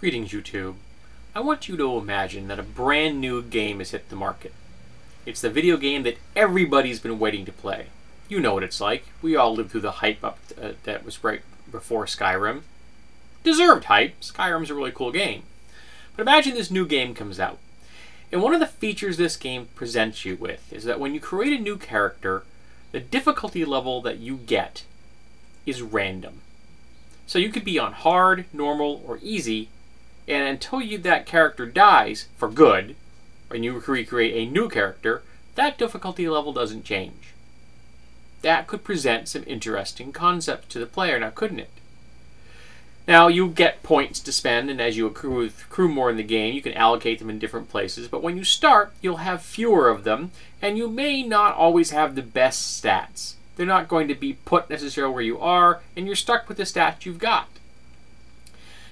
Greetings, YouTube. I want you to imagine that a brand new game has hit the market. It's the video game that everybody's been waiting to play. You know what it's like. We all lived through the hype up that was right before Skyrim. Deserved hype. Skyrim's a really cool game. But imagine this new game comes out. And one of the features this game presents you with is that when you create a new character, the difficulty level that you get is random. So you could be on hard, normal, or easy, and until that character dies for good, and you recreate a new character, that difficulty level doesn't change. That could present some interesting concepts to the player, now couldn't it? Now, you get points to spend, and as you accrue more in the game, you can allocate them in different places, but when you start, you'll have fewer of them, and you may not always have the best stats. They're not going to be put necessarily where you are, and you're stuck with the stats you've got.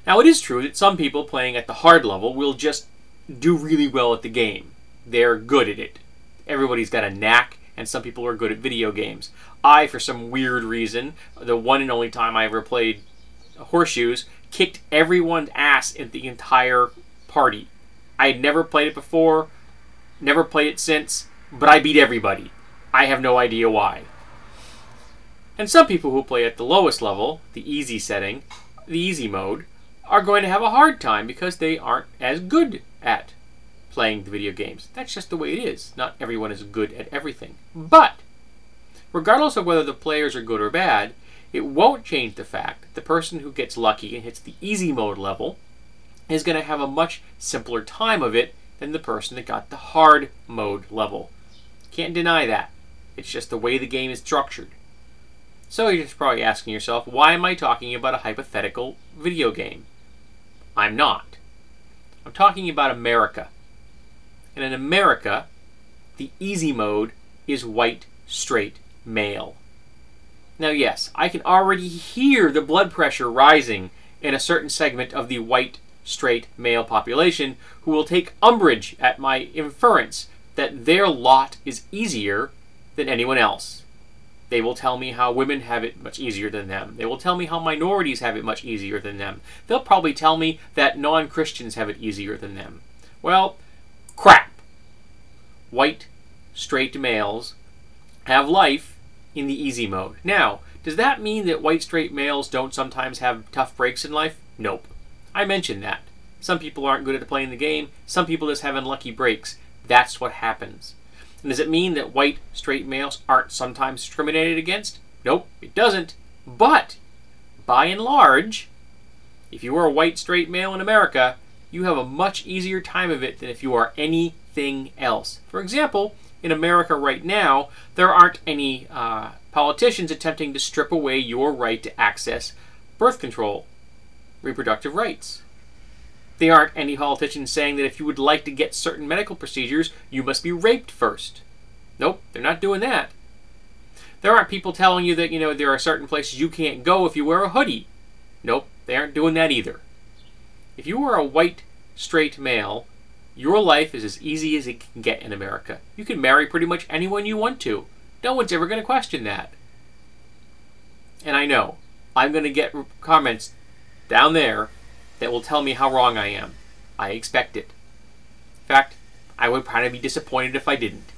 Now, it is true that some people playing at the hard level will just do really well at the game. They're good at it. Everybody's got a knack, and some people are good at video games. I, for some weird reason, the one and only time I ever played Horseshoes, kicked everyone's ass in the entire party. I had never played it before, never played it since, but I beat everybody. I have no idea why. And some people who play at the lowest level, the easy setting, the easy mode, are going to have a hard time because they aren't as good at playing the video games. That's just the way it is. Not everyone is good at everything. But, regardless of whether the players are good or bad, it won't change the fact that the person who gets lucky and hits the easy mode level is going to have a much simpler time of it than the person that got the hard mode level. Can't deny that. It's just the way the game is structured. So you're just probably asking yourself, why am I talking about a hypothetical video game? I'm not. I'm talking about America. And in America, the easy mode is white, straight, male. Now yes, I can already hear the blood pressure rising in a certain segment of the white, straight, male population who will take umbrage at my inference that their lot is easier than anyone else. They will tell me how women have it much easier than them. They will tell me how minorities have it much easier than them. They'll probably tell me that non-Christians have it easier than them. Well, crap. White, straight males have life in the easy mode. Now, does that mean that white, straight males don't sometimes have tough breaks in life? Nope. I mentioned that. Some people aren't good at playing the game. Some people just have unlucky breaks. That's what happens. And does it mean that white, straight males aren't sometimes discriminated against? Nope, it doesn't. But, by and large, if you are a white, straight male in America, you have a much easier time of it than if you are anything else. For example, in America right now, there aren't any politicians attempting to strip away your right to access birth control, reproductive rights. There aren't any politicians saying that if you would like to get certain medical procedures, you must be raped first. Nope, they're not doing that. There aren't people telling you that, there are certain places you can't go if you wear a hoodie. Nope, they aren't doing that either. If you are a white, straight male, your life is as easy as it can get in America. You can marry pretty much anyone you want to. No one's ever going to question that. And I know, I'm going to get comments down there that will tell me how wrong I am. I expect it. In fact, I would probably be disappointed if I didn't.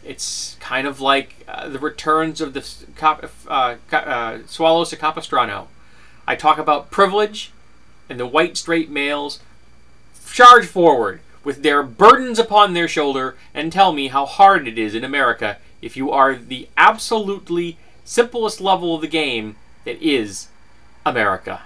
It's kind of like the returns of the Swallows to Capistrano. I talk about privilege, and the white straight males charge forward with their burdens upon their shoulder and tell me how hard it is in America if you are the absolutely simplest level of the game that is America.